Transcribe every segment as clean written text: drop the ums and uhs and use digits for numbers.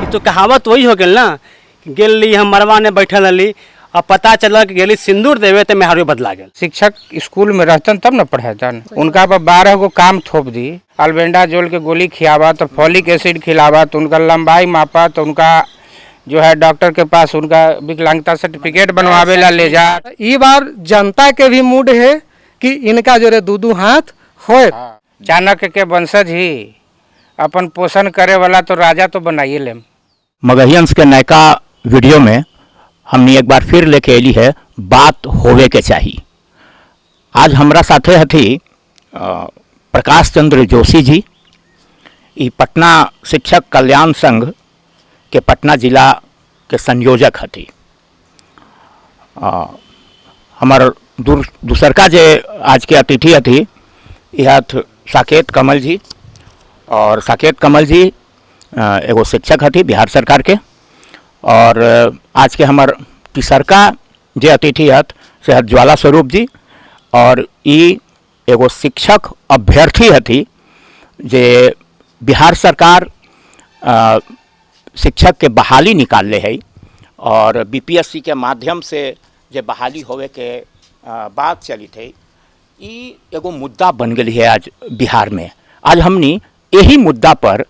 ये तो कहावत वही हो गई ना, गेली हम मरवा ने बैठल हली और पता चला कि गेली सिंदूर देवे तो मेहरारू बदला गया। शिक्षक स्कूल में रहतन तब न पढ़ेतन, उनका पर 12 गो काम थोप दी, अल्बेंडाजोल के गोली खियावा तो फॉलिक एसिड खिलावा तो उनका लंबाई मापा तो उनका जो है डॉक्टर के पास उनका विकलांगता सर्टिफिकेट बनवावे ला ले जा। ई बार जनता के भी मूड है कि इनका जो रे दू हाथ होए। चाणक्य के वंशज ही अपन पोषण करे वाला तो राजा तो बनाइए ले। मगहियंस के नयका वीडियो में हमने एक बार फिर लेके अली है बात होवे के चाहिए। आज हमारा साथे हथी प्रकाश चंद्र जोशी जी, ई पटना शिक्षक कल्याण संघ के पटना जिला के संयोजक हथी। हमार दूसरका जे आज के अतिथि हथी यह साकेत कमल जी, और साकेत कमल जी एगो शिक्षक हथी बिहार सरकार के। और आज के हमार तीसरका जे अतिथि हत से हत ज्वाला स्वरूप जी, और ई एगो शिक्षक अभ्यर्थी हथी जे बिहार सरकार शिक्षक के बहाली निकालले है, और बीपीएससी के माध्यम से जे बहाली होवे के बात चली थे, ई एगो मुद्दा बन गई है आज बिहार में। आज हमनी यही मुद्दा पर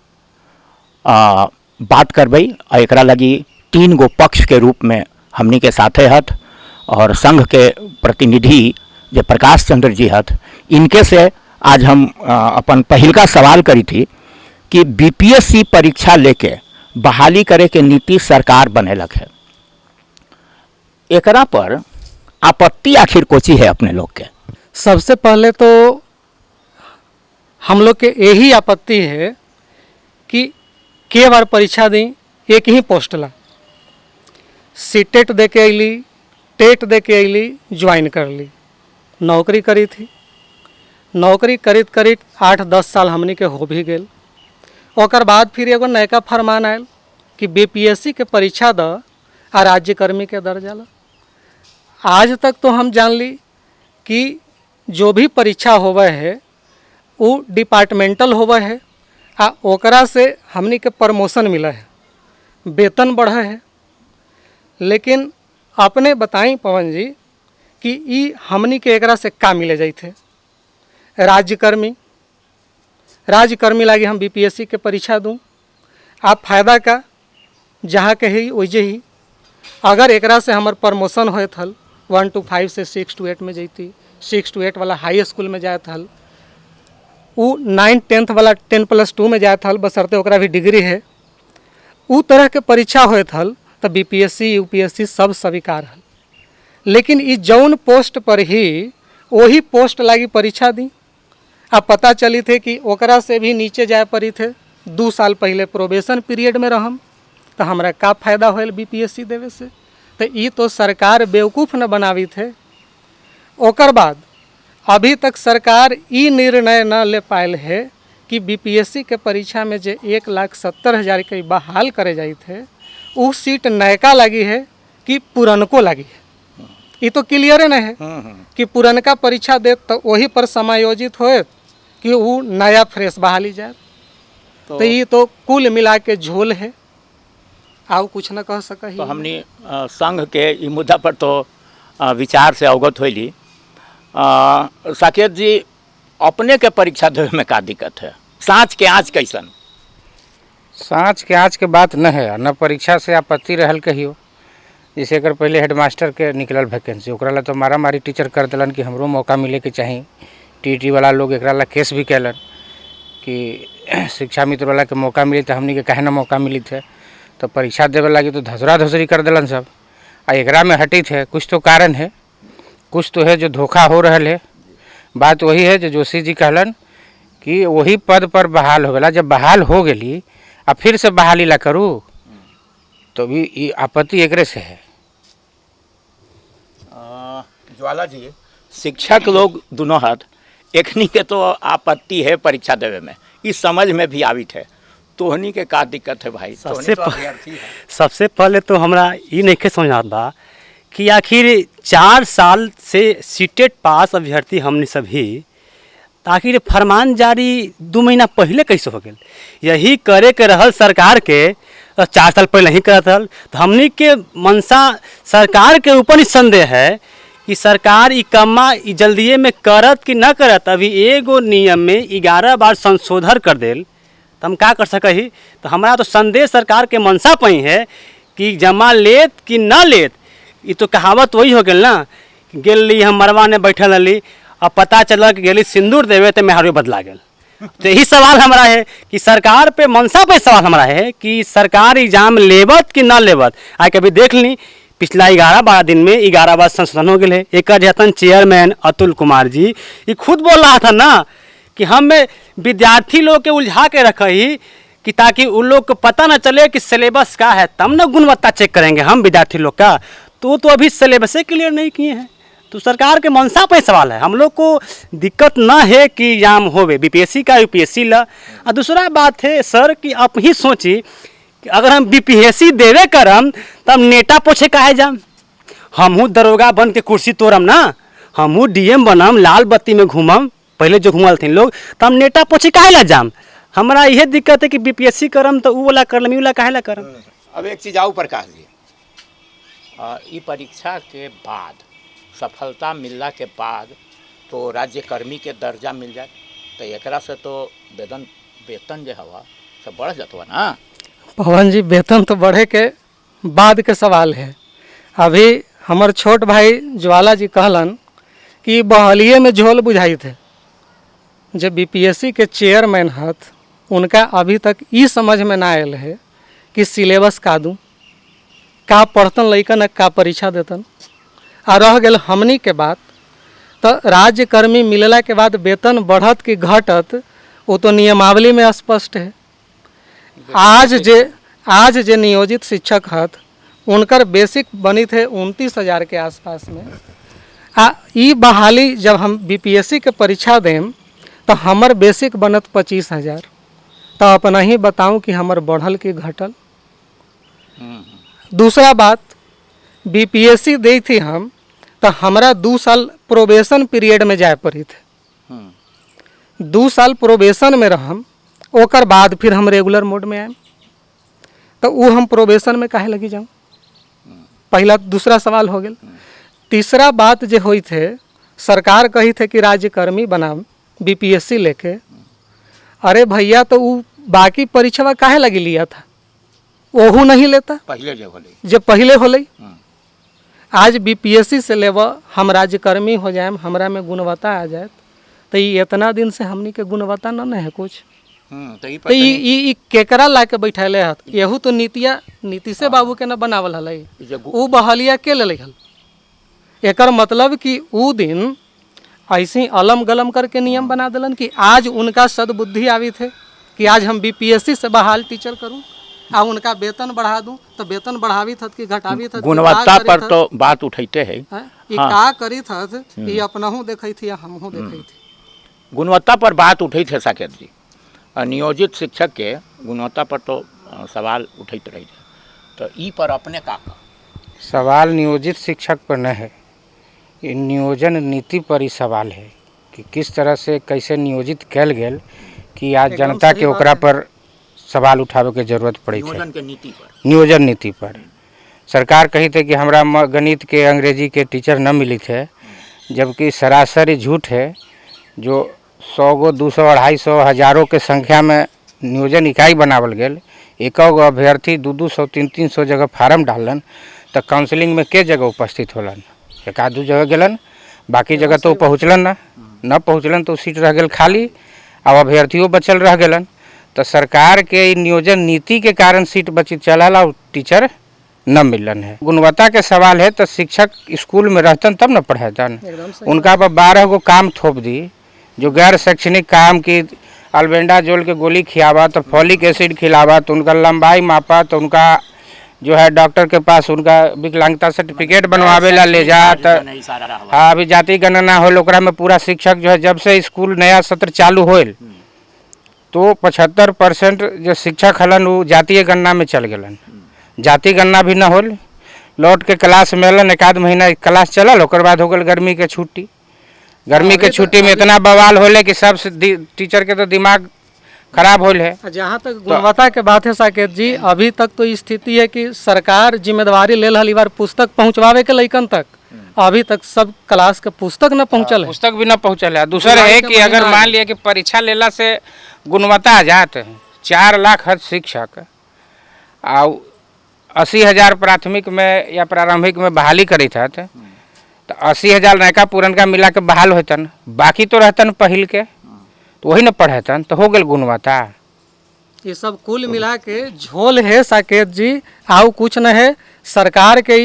बात करबई, और एकरा लगी 3 गो पक्ष के रूप में हमनी के साथे हत, और संघ के प्रतिनिधि जे प्रकाश चंद्र जी हत, इनके से आज हम अपन पहिलका सवाल करी थी कि बीपीएससी परीक्षा लेके बहाली करे के नीति सरकार बनेलक है, एकरा पर आपत्ति आखिर कोची है अपने लोग के? सबसे पहले तो हम लोग के यही आपत्ति है कि के बार परीक्षा दी एक ही पोस्ट ला, सीटेट दे के अली, टेट दे के अली, ज्वाइन कर ली, नौकरी करी थी। नौकरी करीत करीत 8-10 साल हमनी के हो भी गेल। ओकर बाद फिर एगो नयका फरमान आयल कि बीपीएससी के परीक्षा द आ राज्यकर्मी के दर्जा ला। आज तक तो हम जान ली कि जो भी परीक्षा होवे है वो डिपार्टमेंटल होवे है, आ ओकरा से हमनी के प्रमोशन मिला है, वेतन बढ़ा है। लेकिन अपने बताई पवन जी कि ई हमनी के एकरा से का मिले जाते? राज्यकर्मी लागी हम बीपीएससी के परीक्षा दूँ, आप फायदा का जहाँ के ही वैजे ही। अगर एकरा से हमार प्रमोशन होए थल 1 to 5 से 6 to 8 में जैती, 6 to 8 वाला हाई स्कूल में जाए थल, वो 9-10 वाला 10+2 में जाए थल, बसरते ओकरा भी डिग्री है। उ तरह के परीक्षा होए थल तो बीपीएससी यूपीएससी सब स्वीकार हल। लेकिन ई जौन पोस्ट पर ही वही पोस्ट लागी परीक्षा दी, अब पता चली थे कि ओकरा से भी नीचे जाए पड़ी थे। 2 साल पहले प्रोबेशन पीरियड में रहम तो हमरा का फायदा होल बीपीएससी देवे से? तो ये तो सरकार बेवकूफ़ न बनावी थे। ओकर बाद अभी तक सरकार ई निर्णय न ले पायल है कि बीपीएससी के परीक्षा में जे 1,70,000 के बहाल करे जाए थे, वो सीट नयका लगी है कि पुरनको लगी है? ये तो क्लियर न है कि पुरनका परीक्षा दे तो वही पर समायोजित होए कि वो नया फ्रेश बहाली जाए। तो ये तो कुल मिला के झोल है, आओ कुछ न कह सक। तो हमने संघ के ई मुद्दा पर तो विचार से अवगत होली। साकेत जी, अपने के परीक्षा देवे में का दिक्कत है? साँच के आँच कैसन? साँच के आँच के बात न है, न परीक्षा से आपत्ति रहल कहियो। जैसे अगर पहले हेडमास्टर के निकलल वैकेंसी, ओकरा ला तो मारा मारी टीचर कर दिलन कि हमरो मौका मिले के चाहिए। टीटी वाला लोग एकरा ला केस भी कैलन कि शिक्षा मित्र वाला के मौका मिली तो हमनी के काहे ना मौका मिली थे। तो परीक्षा देवे लगी तो धसरा धसरी कर दिलन सब, आ एकरा में हटी थे। कुछ तो कारण है, कुछ तो है जो धोखा हो रहा है। बात वही है जो जोशी जी कहलन कि वही पद पर बहाल हो गया। जब बहाल हो गई आ फिर से बहाली ला करूँ तो भी आपत्ति एकरे से है। ज्वाला जी, शिक्षक लोग दोनों हाथ एकनी के तो आपत्ति है परीक्षा देवे में, इस समझ में भी आवित है। तोहनी के का दिक्कत है भाई? सबसे पहले तो हमरा ये नहीं के समझ आता कि आखिर 4 साल से सीटेट पास अभ्यर्थी हमने सभी, आखिर फरमान जारी 2 महीना पहले कैसे हो गए? यही करे के रहल सरकार के 4 साल पहले नहीं करत रहल। तो हमनी के मनसा सरकार के ऊपर ही संदेह है कि सरकार ई कम्मा ई जल्दिए में करत कि न करत। अभी एगो नियम में 11 बार संशोधन कर देल तो हम का कर सकही। तो हमारा तो संदेह सरकार के मनसा पर ही है कि जमा लेत कि न लेत। ये तो कहावत वही हो गई ना, गेली हम मरवा ने बैठल रही, अब पता चला कि गेली सिंदूर देवे तो मेहरो बदला गेल। तो यही सवाल हमारा है कि सरकार पे मनसा पे सवाल हमारा है कि सरकार एग्जाम लेवत कि न लेवत। आज कभी देख ली पिछला 11-12 दिन में 11 बार संशोधन हो गए है। एक जतन चेयरमैन अतुल कुमार जी ये खुद बोल रहा था ना कि हम विद्यार्थी लोग के उलझा के रखी कि ताकि उन लोग को पता न चले कि सिलेबस का है, तब न गुणवत्ता चेक करेंगे हम विद्यार्थी लोग का। तो अभी सिलेबस क्लियर नहीं किए हैं। तो सरकार के मनसा पे सवाल है। हम लोग को दिक्कत ना है कि एग्जाम होवे बीपीएससी का यूपीएससी ला। और दूसरा बात है सर कि आप ही सोची कि अगर हम बीपीएससी देवे करम तब नेटा पोछे काहे जाम। हमहू दरोगा बन के कुर्सी तोड़म ना, हमहू डीएम बनम, लाल बत्ती में घूमम, पहले जो घूमल थे लोग, तो हम नेटा पोछे काहे ला जाम। हमारा यह दिक्कत है कि बीपीएससी करम तो वो वाला करम, ये वाला काहे ला करम। अब एक चीज़ आऊ प्रकाश जी, ई परीक्षा के बाद सफलता मिलला के बाद तो राज्यकर्मी के दर्जा मिल जाए तो एकरा से तो वेतन जो हवा सब बढ़ जाता ना। पवन जी वेतन तो बढ़े के बाद के सवाल है। अभी हमार छोट भाई ज्वाला जी कहलन कि बहलिए में झोल बुझाई थे। जब बीपीएससी के चेयरमैन हथ उनका अभी तक ई समझ में ना आयल है कि सिलेबस का दूँ, का पढ़तन लइकन का परीक्षा देतन। आ रह गल हमनी के बात तो राज्यकर्मी मिलला के बाद वेतन बढ़त कि घटत वो तो नियमावली में स्पष्ट है। आज जे नियोजित शिक्षक हत उनकर बेसिक बनी थे 29,000 के आसपास में। ई बहाली जब हम बीपीएससी के परीक्षा देम तो हमर बेसिक बनत 25,000। तो अपना ही बताऊं कि हमर बढ़ल कि घटल। दूसरा बात बीपीएससी दी थी हम तो हमरा 2 साल प्रोबेशन पीरियड में जाए पड़ी थे। 2 साल प्रोबेशन में रहम, ओकर बाद फिर हम रेगुलर मोड में आए। तो वो हम प्रोबेशन में काहे लगी जाऊँ, पहला दूसरा सवाल हो गया। तीसरा बात जो हुई थे सरकार कही थे कि राज्यकर्मी बनाम बीपीएससी लेके। अरे भैया तो वो बाकी परीक्षा काहे लगी लिया था, ओहू नहीं लेता जब पहले होले। आज बीपीएससी से लेव हम राज्यकर्मी हो जाए, हमरा में गुणवत्ता आ जाए तो ये इतना दिन से हमनी के गुणवत्ता न है कुछ। तो ये केकरा ला के बैठैले हत, यहू तो नीतीश बाबू के न बनावल हल, वो बहलिया के ले हल। एकर मतलब कि वो दिन ऐसे ही अलम गलम करके नियम बना दिलन कि आज उनका सद्बुद्धि आवी थे कि आज हम बीपीएससी से बहाल टीचर करूं आ उनका वेतन बढ़ा दूं। तो वेतन बढ़ावी थत कि घटावी थत, गुणवत्ता पर तो बात उठैते है। ये का करी थत ये अपनहु देखई थी हमहु देखई थी। गुणवत्ता पर बात उठै थे साकेत जी। नियोजित शिक्षक के गुणवत्ता पर तो सवाल उठैत रही थे। तो ई पर अपने का सवाल नियोजित शिक्षक पर न है, ये नियोजन नीति पर ही सवाल है कि किस तरह से कैसे नियोजित कैल गेल कि आज जनता के ओकरा पर सवाल उठावे के जरूरत पड़ी है। नियोजन नीति पर सरकार कही थे कि हमरा गणित के अंग्रेजी के टीचर न मिली थे, जबकि सरासर झूठ है। जो 100 गो 200 250 हजारों के संख्या में नियोजन इकाई बनावल गेल, एक अभ्यर्थी 200 300 जगह फार्म डालन तो काउंसलिंग में के जगह उपस्थित होलन, 1-2 जगह गेलन, बाकी जगह तो पहुँचलन न पहुँचलन तो सीट रह गेल खाली, अब अभ्यर्थियों बचल रह गेलन। तो सरकार के नियोजन नीति के कारण सीट बची चलल और टीचर न मिलन है। गुणवत्ता के सवाल है तो शिक्षक स्कूल में रहतन तब न पढ़ेतन। उनका पर 12 गो काम थोप दी जो गैर शैक्षणिक काम की अल्बेंडाजोल के गोली खिलावा तो फॉलिक एसिड खिलावा तो उनका लंबाई मापा तो उनका जो है डॉक्टर के पास उनका विकलांगता सर्टिफिकेट बनवावे ला ले जा। तो हाँ अभी जाति गणना होल ओकरा में पूरा शिक्षक जो है जब से स्कूल नया सत्र चालू होल तो 75% जो शिक्षक हलन वो जातीय गणना में चल गलन। जाति गणना भी न होल, लौट के क्लास में अलन, 1-8 महीना क्लास चलल, ओकर बाद हो गल गर्मी के छुट्टी। गर्मी के छुट्टी में इतना बवाल होले कि सब टीचर के तो दिमाग खराब होल है। जहाँ तक गुणवत्ता के बात है साकेत जी, अभी तक तो स्थिति है कि सरकार जिम्मेदारी ले रही बार पुस्तक पहुँचवावे के लइकन तक, अभी तक सब क्लास के पुस्तक न पहुँचल है। पुस्तक भी न पहुँचल है। दूसर है कि अगर मान लिया कि परीक्षा लेला से गुणवत्ता आ जात है, 4 लाख हर शिक्षक और 80,000 प्राथमिक में या प्रारंभिक में बहाली करी था, तो 80,000 नयका पुरनका मिला के बहाल होतन, बाकी तो रहतन पहिल के, तो वही न पढ़ेतन, तो हो गल गुणवत्ता। ये सब कुल मिला के झोल है साकेत जी, आओ कुछ न है। सरकार के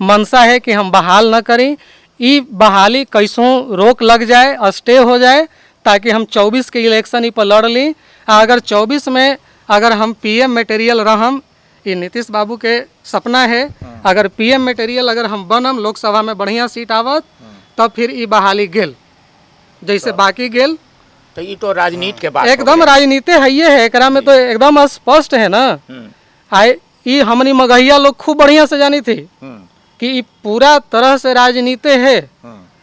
मनसा है कि हम बहाल न करें, ये बहाली कैसों रोक लग जाए, स्टे हो जाए, ताकि हम 24 के इलेक्शन ही पर लड़ ली। अगर 24 में अगर हम पीएम मटेरियल रहम, ये नीतीश बाबू के सपना है, अगर पीएम मटेरियल अगर हम बनम, लोकसभा में बढ़िया सीट आवत, तब फिर ये बहाली गेल जैसे बाकी गेल। तो ये तो राजनीति के बात एकदम राजनीति है, ये है एकरा में तो एकदम स्पष्ट है ना। आए ये हमनी मगहिया लोग खूब बढ़िया से जानी थी कि ये पूरा तरह से राजनीति है।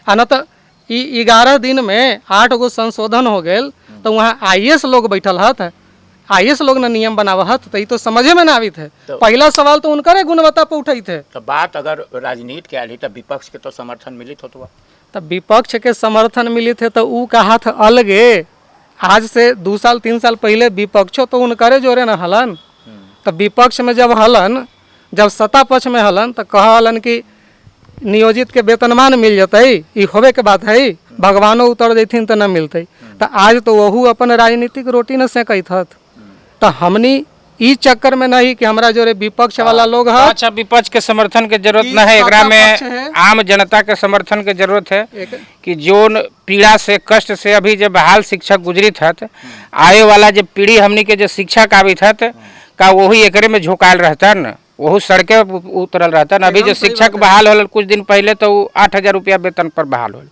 आ न तो 11 दिन में 8 गो संशोधन हो गए, तो वहाँ आईएएस लोग बैठल हत, आईएएस लोग ने नियम बनावत, तो ये तो समझे में ना आवित है। पहला सवाल तो उनकर गुणवत्ता पे उठाई थे। तो बात अगर राजनीति के आली तो विपक्ष के तो समर्थन मिलित हो, तो तब विपक्ष के समर्थन मिली थे तो ऊ का हाथ अलगे। आज से 2 साल 3 साल पहले विपक्षो तो उनकरे जोरे न हलन। तब विपक्ष में जब हलन, जब सत्ता पक्ष में हलन, तो कहलन कि नियोजित के वेतनमान मिल जतई, ये होवे के बात है, भगवानो उतर देथिन तो न मिलते। तो आज तो वहू अपन राजनीतिक रोटी न सेकत हत। तो हमनी ई चक्कर में नहीं कि हमरा जोरे विपक्ष वाला लोग है। अच्छा, विपक्ष के समर्थन के जरूरत न है, एकरा में आम जनता के समर्थन के जरूरत है कि जोन पीड़ा से कष्ट से अभी जब बहाल शिक्षक गुजरित हत, आए वाला जब पीढ़ी हमनी के जो शिक्षक आवित हत का वही एकरे में झोंकाल रहतन, वही सड़के उतरल रहतन। अभी जो शिक्षक बहाल होल कुछ दिन पहले, तो 8,000 रुपया वेतन पर बहाल होल।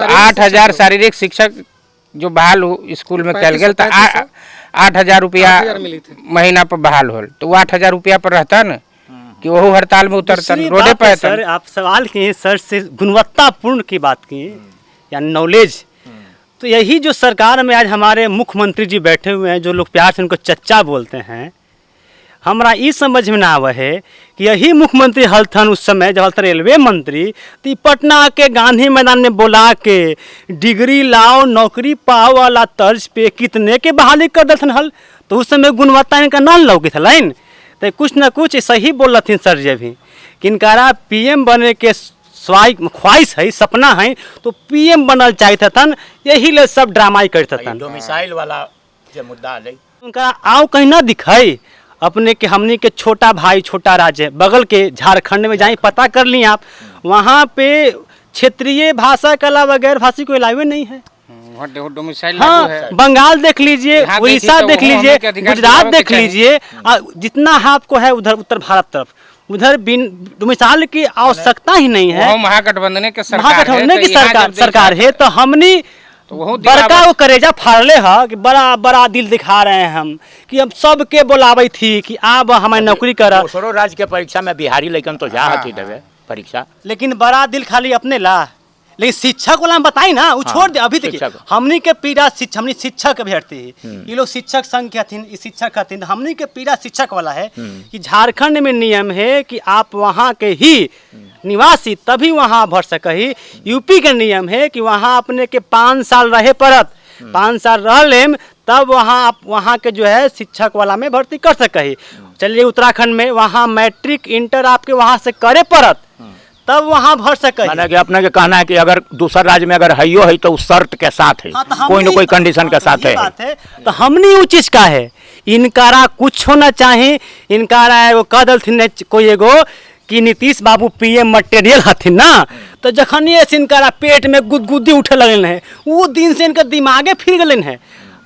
8,000 शारीरिक शिक्षक जो बहाल स्कूल में कल गए, तो 8,000 रुपया महीना पर बहाल होल, तो वो 8,000 रुपया पर रहता न कि वो हड़ताल में उतरतन, रोडे पे। सर आप सवाल किए सर से गुणवत्तापूर्ण की बात किए या नॉलेज, तो यही जो सरकार में आज हमारे मुख्यमंत्री जी बैठे हुए हैं, जो लोग प्यार से उनको चच्चा बोलते हैं, हमारा ये समझ में ना आवा है कि यही मुख्यमंत्री हलथन उस समय जब हलथन रेलवे मंत्री, तो पटना के गांधी मैदान में बुला के डिग्री लाओ नौकरी पाओ वाला तर्ज पे कितने के बहाली कर दलथन हल। तो उस समय गुणवत्ता इनका ना लौकी था लाइन, तो कुछ ना कुछ सही बोल रही सर जी भी कि इनकारा पीएम बने के ख्वाहिश है, सपना है, तो पीएम बनल चाहते थन, यही ले सब ड्रामा करते थन। डोमिसाइल वाला जो मुद्दा है उनका आओ कहीं ना दिखाई अपने के, हमनी के छोटा भाई छोटा राज्य बगल के झारखंड में जाए पता कर ली आप, वहाँ पे क्षेत्रीय भाषा कला वगैरह भाषी कोई अलावे नहीं है। हाँ, बंगाल देख लीजिए, उड़ीसा देख लीजिए, गुजरात देख लीजिए, जितना आपको है उधर उत्तर भारत तरफ, उधर डोमिसाइल की आवश्यकता ही नहीं है। महागठबंधन की सरकार है, तो हमनी बड़का वो करेजा फाड़ले है कि बड़ा बड़ा दिल दिखा रहे हैं हम कि हम सबके बुलावे थी कि आप हमारी नौकरी करा। दूसरो राज्य के परीक्षा में बिहारी लेकिन तो जा थी देवे परीक्षा, लेकिन बड़ा दिल खाली अपने ला, लेकिन शिक्षक वाला हम बताई ना, वो छोड़ दे। अभी देखिए हमनी के पीड़ा हमनी शिक्षक अभ्यर्थी, ये लोग शिक्षक संघ के हथिन, ये शिक्षक हथिन, हमनी के पीड़ा शिक्षक वाला है कि झारखंड में नियम है कि आप वहाँ के ही निवासी तभी वहाँ भर सके। यूपी के नियम है कि वहाँ अपने के 5 साल रहे परत, 5 साल रह लेम, तब वहाँ आप वहाँ के जो है शिक्षक वाला में भर्ती कर सके। चलिए उत्तराखंड में वहाँ मैट्रिक इंटर आपके वहाँ से करे परत, तब वहाँ भर सके। माना कि अपने के कहना है कि अगर दूसरा राज्य में अगर हैयो है तो उस शर्त के साथ है, कोई न कोई कंडीशन के साथ है। तो हमने वो चीज का है, इनकारा कुछ होना चाहिए, इनकारा एगो कह दलथिन कोई एगो कि नीतीश बाबू पीएम मटेरियल हथिन ना, तो जखनिए से इनका पेट में गुदगुदी उठे लगल है, वो दिन से इनका दिमागे फिर गए हैं।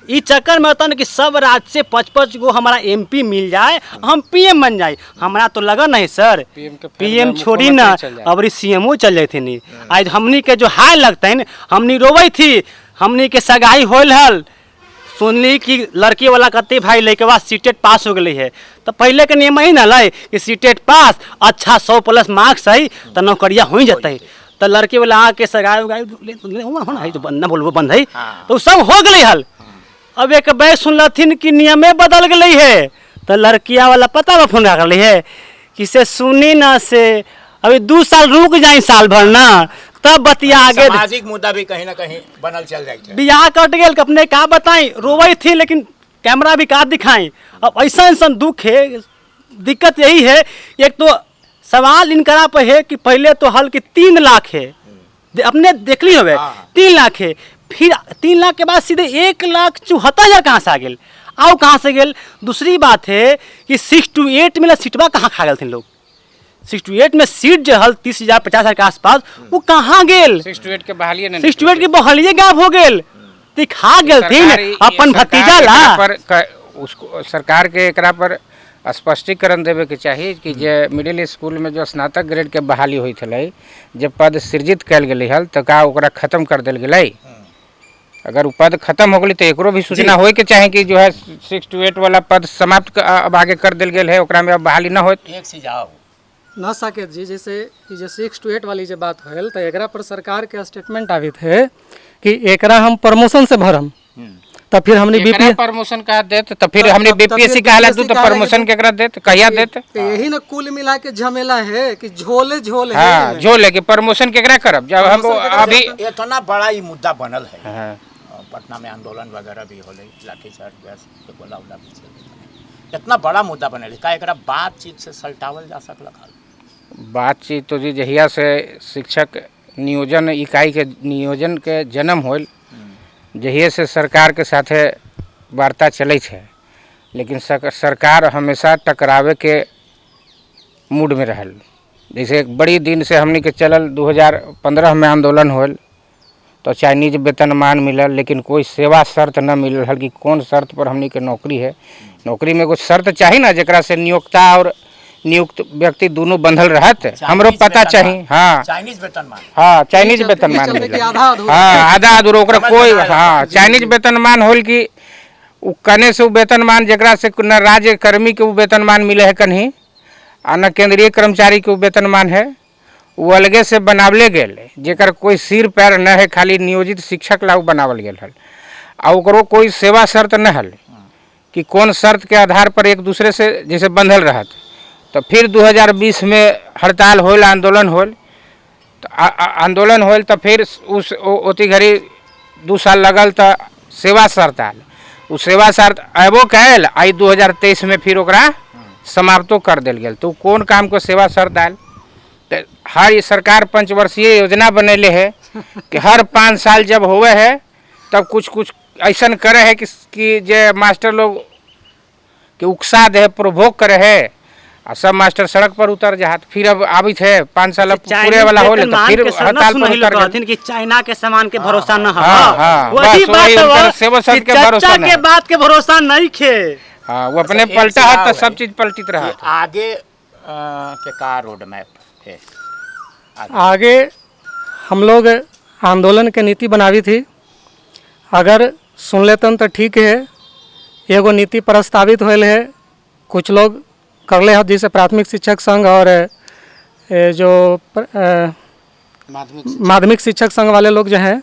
इस चक्कर में होता ना कि सब राज्य से 5-5 गो हमारा एमपी मिल जाए, हम पीएम बन जाए। हमारा तो लगा नहीं सर, पीएम छोड़ी ना, अब सीएमओ चल जाए थे नहीं। आज हमनी के जो हाय लगता है, हमनी रोवे थी, हमनी के सगाई होल हल, सुनली कि लड़की वाला कहते भाई लेके बाद सीटेट पास हो गई है, तो पहले के नियम ही ना लै कि सीटेट पास अच्छा 100+ मार्क्स है तो नौकरिया हो जाते, तो लड़की वाला आके सगाई उगाई ना बोलबो बंद है, तो सब हो गई हल। अब एक बार सुनलथिन कि नियमे बदल गई है तो लड़किया वाला पता बा फोन कर ली है कि से सुनी ना से अभी 2 साल रुक जाए साल भर ना तब बतिया आगे सामाजिक मुद्दा भी कहीं ना कहीं बनल चल जाए। बियाह कट गए अपने का बताई रोवई थी लेकिन कैमरा भी का दिखाई। अब ऐसा इंसान दुख है, दिक्कत यही है। एक तो सवाल इनकरा पे है कि पहले तो हल की 3 लाख है, अपने देख ली होवे 3 लाख है, फिर 3 लाख के बाद सीधे 1,74,000 कहाँ से आ गए, आओ कहाँ से गए। दूसरी बात है कि 6 to 8 में सीटवा कहाँ खा गए लोग, 6 to 8 में सीट जो हल 30,000 50,000 के आसपास वो कहाँ गेल, 6 to 8 के बहालिए 6 to 8 के बहलिए गायब हो गेल, खा गेल थी अपन भतीजा ला। पर उसको सरकार के एकरा पर स्पष्टीकरण देवे के चाहिए कि जे मिडिल स्कूल में जो स्नातक ग्रेड के बहाली हुई थी जब पद सृजित कल गई हल तो का ओकरा खत्म कर दिल गई। अगर वो पद खत्म हो गई तो एकरो भी सूचना होए के चाहे कि जो है 6 to 8 वाला पद समाप्त अब आगे कर दिल गया है, ओकरा में अब बहाली न हो। एक से जाओ ना साकेत जी, जैसे ये जो 6 to 8 वाली जो बात होल तो एकरा पर सरकार के स्टेटमेंट आवी थे कि एकरा हम प्रमोशन से भरम, तब फिर हमने बीपीएस प्रमोशन कहा देत तो फिर हमने बीपीएससी कहला दू तो प्रमोशन केकरा देत कहिया देत। यही ना कुल मिला के झमेला है कि झोले झोले हाँ है। झोले के प्रमोशन केकरा करब जब हम अभी इतना बड़ा ही मुद्दा बनल है। हाँ। पटना में आंदोलन वगैरह भी होले, लाठीचार्ज गैस के गोला उला भी चल, इतना बड़ा मुद्दा बनल है का एकरा बातचीत से सल्टावल जा सकल। बातचीत तो जी जहिया से शिक्षक नियोजन इकाई के नियोजन के जन्म होल जहिए से सरकार के साथे वार्ता चले है, लेकिन सरकार हमेशा टकरावे के मूड में रहल। जैसे एक बड़ी दिन से हमनी के चलल 2015 में आंदोलन होल तो चाइनीज वेतनमान मिलल, लेकिन कोई सेवा शर्त न मिलल हल कि कौन शर्त पर हमनी के नौकरी है। नौकरी में कुछ शर्त चाहिए ना जरा से नियोक्ता और नियुक्त व्यक्ति दोनों बंधल रहत, हमरो पता चाहिए। हाँ चाइनीज वेतनमान, हाँ चाइनीज वेतनमान हाँ आधा अधूरा ओकरा कोई हाँ चाइनीज वेतनमान होल कि उ कने से वेतनमान जरा से न राज्य कर्मी के वेतनमान मिले है कहीं और न केंद्रीय कर्मचारी के वेतनमान है, वो अलगे से बनावले गेल जेकर कोई सिर पैर न है, खाली नियोजित शिक्षक ला बनावल गेल हल आ ओकरो कोई सेवा शर्त न हल कि कौन शर्त के आधार पर एक दूसरे से जैसे बंधल रहत। तो फिर 2020 में हड़ताल होल, आंदोलन होल, तो आंदोलन होल तो फिर उस ओती घड़ी 2 साल लगल तो सेवा शर्त आल, उ सेवा शर्त अबो कैल आई 2023 में फिर ओकरा समाप्तो कर दिल गेल। तो कौन काम को सेवा शर्त आल। तो हर सरकार 5 वर्षीय योजना बनैले है कि हर 5 साल जब होवे है तब कुछ कुछ ऐसा करे है कि जे मास्टर लोग के उकसा दे प्रोवोक करे है और सब मास्टर सड़क पर उतर जात। फिर अब आबी थे 5 साल पूरे वाला हो तो फिर हड़ताल पर उतर गए कि चाइना के सामान के भरोसा न हाँ, वही बात सेवा शर्त के भरोसा के बात के भरोसा नहीं खे। हाँ वो अपने पलटा है तो सब चीज पलटित रहा। आगे के का रोड मैप है? आगे हम लोग आंदोलन के नीति बनावी थी, अगर सुन लेतन तो ठीक है। एगो नीति प्रस्तावित होल है, कुछ लोग कर ले जैसे प्राथमिक शिक्षक संघ और जो माध्यमिक शिक्षक संघ वाले लोग जो हैं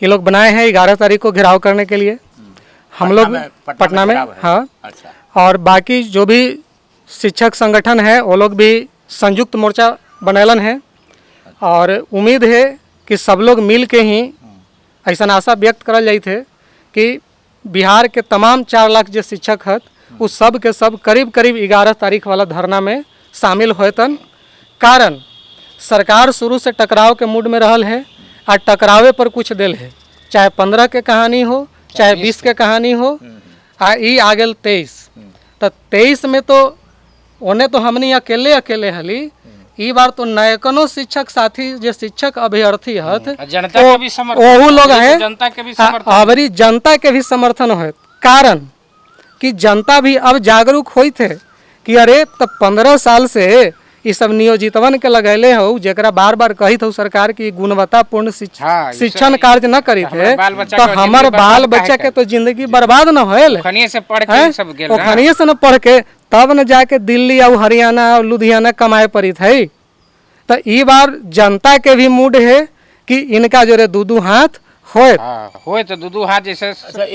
ये लोग बनाए हैं 11 तारीख को घेराव करने के लिए। हम लोग पटना में हाँ। अच्छा। और बाकी जो भी शिक्षक संगठन है वो लोग भी संयुक्त मोर्चा बनैलन है और उम्मीद है कि सब लोग मिल के ही ऐसा आशा व्यक्त करल जाई थे कि बिहार के तमाम 4 लाख जो शिक्षक हैं उस सब के सब करीब करीब 11 तारीख वाला धरना में शामिल होतन। कारण सरकार शुरू से टकराव के मूड में रहल है और टकरावे पर कुछ दिल है, चाहे 15 के कहानी हो चाहे 20 के कहानी हो आ ई आ गेल 23। तो 23 में तो उन्हें तो हमने अकेले हली, ई बार तो नयकनो शिक्षक साथी जो शिक्षक अभ्यर्थी हत ओहू लोग है अबरी जनता के भी समर्थन हो। कारण कि जनता भी अब जागरूक हुई थे कि अरे तब 15 साल से ये सब नियोजितवन के लगैले हो जरा बार बार कही थे सरकार की गुणवत्तापूर्ण शिक्षण कार्य न करी थे तो हमारे बाल बच्चा के तो जिंदगी बर्बाद न होल। खनिये से न पढ़ के तब न जाके दिल्ली और हरियाणा और लुधियाना कमाए पड़ी थे। तो ई बार जनता के भी मूड है कि इनका जो रे 2 हाथ होए हाँ होए तो दू हाथ जैसे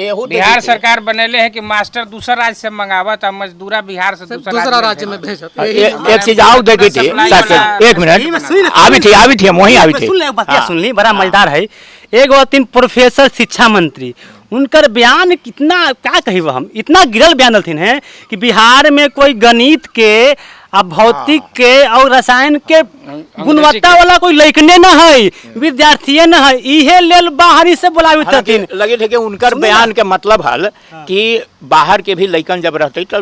एहू बिहार सरकार बनेले है कि मास्टर दूसरा राज्य से मंगावत और मजदूरा बिहार से दूसरा राज्य में भेजत यही एक चीज और देखी थी एक मिनट आवी थी वहीं आवी थी सुन ले बतिया सुन ली बड़ा मजेदार है। एगो तीन प्रोफेसर शिक्षा मंत्री उनकर बयान कितना क्या कही हम इतना गिरल बयान दलथिन है कि बिहार में कोई गणित के आ भौतिक के और रसायन के गुणवत्ता वाला कोई लइकने न है विद्यार्थी न है इहे लेल बाहरी से बुलावित हथिन। लगे थे कि उनकर बयान के मतलब हल कि बाहर के भी लइकन जब रहते तो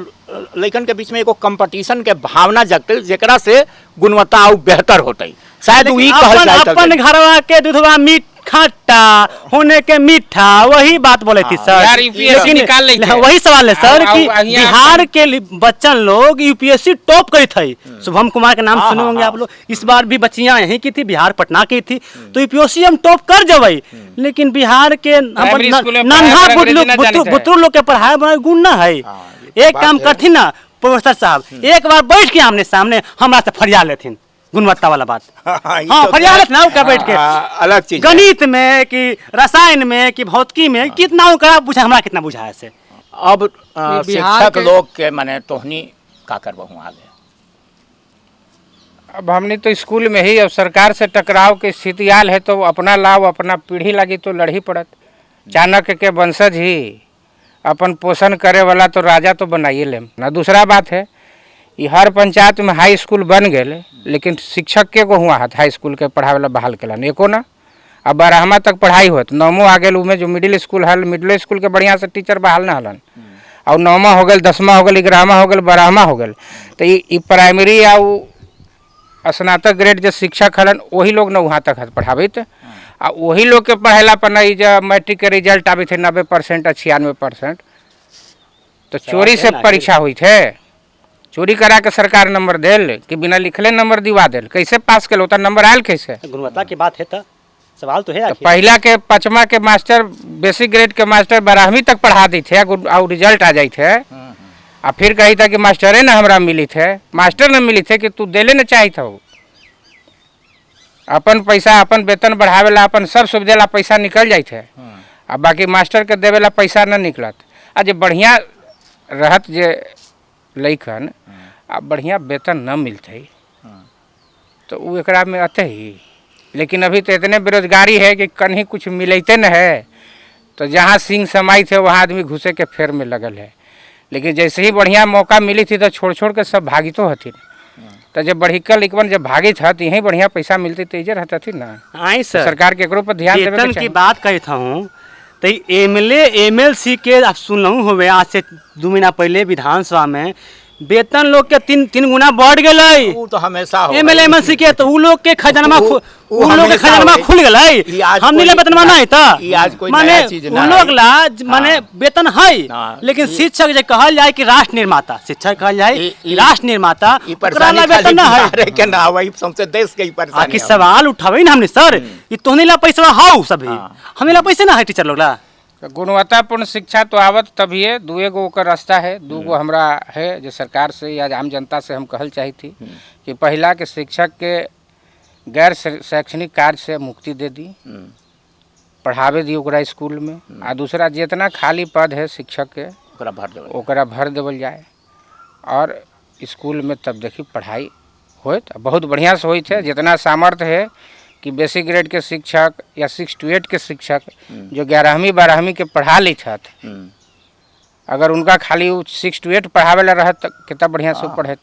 लइकन के बीच में एगो कंपटीशन के भावना जगते जेकरा से गुणवत्ता और बेहतर होते शायद वही कहल जाए अपन घरवा के दूधवा मीठ खट्टा होने के मीठा वही बात बोले थी सर। यार यूपीएससी निकाल ले वही सवाल है सर कि बिहार के बच्चन लोग यूपीएससी टॉप करी थी। शुभम कुमार का नाम सुने होंगे आप लोग। इस बार भी बच्चियां यहीं की थी बिहार पटना की थी तो यूपीएससी हम टॉप कर जब लेकिन बिहार के नन्हा बुतरू लोग के पढ़ाई बड़ा गुण न है। एक काम करथिन ना प्रोफेसर साहब एक बार बैठ के आमने सामने हमरा से फरिया लेथिन गुणवत्ता वाला बात। हाँ फरिया लेथिन ना क्या बैठ के अलग चीज गणित में कि रसायन में कि भौतिकी में कितना ओकरा बुझा हमरा कितना बुझाया से। अब शिक्षक लोग के माने तोहनी का करबहु आगे। अब हमने तो स्कूल में ही अब सरकार से टकराव के स्थिति आल है तो अपना लाभ अपना पीढ़ी लगी तो लड़ी पड़त। चाणक्य के वंशज ही अपन पोषण करे वाला तो राजा तो बनाइए ले ना। दूसरा बात है ये हर पंचायत में हाई स्कूल बन गए लेकिन शिक्षक के को हुआ हाई स्कूल के पढ़ावे वाला बहाल केलन एको ना। अब 12वीं तक पढ़ाई होत 9वां आ गए उमें जो मिडिल स्कूल हल मिडिल स्कूल के बढ़िया से टीचर बहाल ना हलन और 9वां हो गए 10वां हो गए 11वां हो गए 12वां हो गए तो ये प्राइमरी या स्नातक ग्रेड जो शिक्षक हलन वही लोग न वहाँ तक पढ़ावित आ वही लोग के पढ़ेला पर नहीं जब मैट्रिक के रिजल्ट आवे थे 90% और 96% तो चोरी से परीक्षा हुई थे। चोरी करा के सरकार नंबर देल कि बिना लिखले नंबर दिवा देल कैसे पास कर होता नंबर आयल कैसे। गुणवत्ता की बात है तो सवाल तो है। तो पहला के 5वां के मास्टर बेसिक ग्रेड के मास्टर 12वीं तक पढ़ा दी थे और रिजल्ट आ जाए थे आ फिर कही था कि मास्टरे न हमरा मिली थे मास्टर न मिली थे कि तू देले न चाही था अपन पैसा अपन वेतन बढ़ावेला अपन सब सुविधा ला पैसा निकल जाए थे आ बाकी मास्टर के देवेला पैसा न निकलत। आ जे बढ़िया रहत जे लइकन आ बढ़िया वेतन न मिलते तो वो एकरा में अते ही। लेकिन अभी तो इतने बेरोजगारी है कि कहीं कुछ मिलते न है तो जहाँ सिंह समाई थे वहाँ आदमी घुसे के फेर में लगल है। लेकिन जैसे ही बढ़िया मौका मिली थी तो छोड़ छोड़ के सब भागितो हथिन तो जब बढ़िकल लिखवन जब भागित था तो यही बढ़िया पैसा मिलती तो इजर रहता थी ना। आई सर सरकार के पर ध्यान देवे की बात कहता हूँ तो एमएलए एमएलसी के आप सुनलू हुए आज से 2 महीना पहले विधानसभा में वेतन लोग के 3 गुना बढ़ गए। वो तो हमेशा एमएलए एमएलसी के तो उ लोग के खजानमा खुल गए हमनी ले वेतन नहीं था माने उ लोग ला माने वेतन है। लेकिन शिक्षक जे कहल जाए कि राष्ट्र निर्माता शिक्षक कहल जाए राष्ट्र निर्माता ओकरा ला वेतन न है के ना वही सबसे देश के परेशानी। आखिर सवाल उठावे ना हमने सर ये तोहनी ला पैसा हाउ सभी हमनी ला पैसे ना है टीचर लोग ला। गुणवत्तापूर्ण शिक्षा तो आवत तभी है 2 गो का रास्ता है 2 गो हमरा है जो सरकार से या आम जनता से हम कहल चाही थी कि पहला के शिक्षक के गैर शैक्षणिक कार्य से मुक्ति दे दी पढ़ावे दी ओकरा स्कूल में आ दूसरा जितना खाली पद है शिक्षक के ओकरा भर देवल जाए और स्कूल में तब देखी पढ़ाई होत बहुत बढ़िया से होत है। जितना सामर्थ्य है कि बेसिक ग्रेड के शिक्षक या 6 to 8 के शिक्षक जो 11वीं 12वीं के पढ़ा ली था अगर उनका खाली 6 to 8 पढ़ावे ला रहत कितना बढ़िया से पढ़े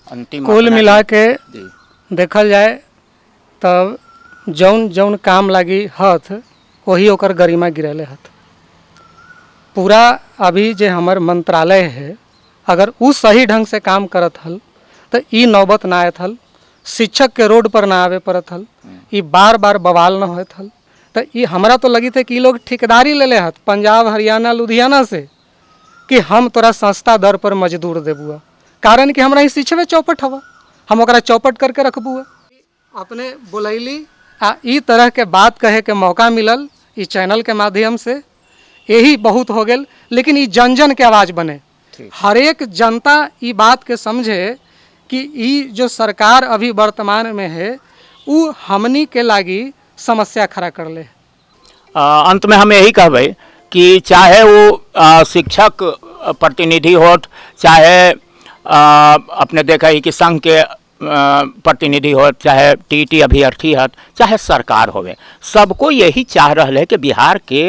अंतिम कुल मिला के देखल जाए तब जौन जौन काम लगी हथ वही ओकर गरिमा गिरले हथ। पूरा अभी जे हमर मंत्रालय है अगर उ सही ढंग से काम करत हल तो ई नौबत ना आयत हल शिक्षक के रोड पर ना आवे पड़त हल ये बार बार बवाल न होत हल। तो ये हमरा तो लगी थे कि लोग ठेकेदारी ले ले हत पंजाब हरियाणा लुधियाना से कि हम तोरा सस्ता दर पर मजदूर देबुआ कारण कि हमरा शिक्षवे चौपट हवा हम ओकरा चौपट करके रखबुआ। अपने बोलैली आ ई तरह के बात कहे के मौका मिलल ई चैनल के माध्यम से यही बहुत हो गल। लेकिन ई जन जन के आवाज़ बने हर एक जनता ई बात के समझे कि ई जो सरकार अभी वर्तमान में है वो हमनी के लागी समस्या खड़ा कर ले अंत में हम यही कहबै कि चाहे वो शिक्षक प्रतिनिधि होत, चाहे अपने देखा ही कि संघ के प्रतिनिधि हो, चाहे टीटी अभ्यर्थी हत, चाहे सरकार होवे, सबको यही चाह रहा है कि बिहार के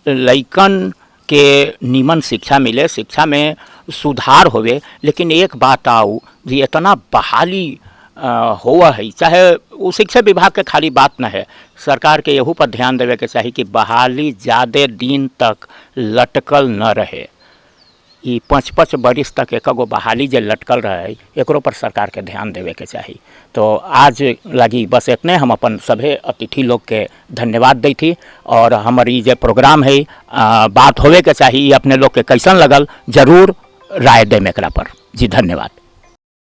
लइकन के नीमन शिक्षा मिले, शिक्षा में सुधार होवे। लेकिन एक बात आऊ जी, इतना बहाली हुआ है, चाहे वो शिक्षा विभाग के खाली बात न है, सरकार के यहू पर ध्यान देवे के चाहिए कि बहाली ज़्यादा दिन तक लटकल न रहे। ये 5-5 बरिस तक एक गो बहाली जो लटकल रहे, एकरो पर सरकार के ध्यान देवे के चाहिए। तो आज लगी बस इतने, हम अपन सभे अतिथि लोग के धन्यवाद दी थी। और हमारी जो प्रोग्राम है बात होवे के चाहिए, अपने लोग के कैसन लगल जरूर राय देम एकरा पर। जी धन्यवाद।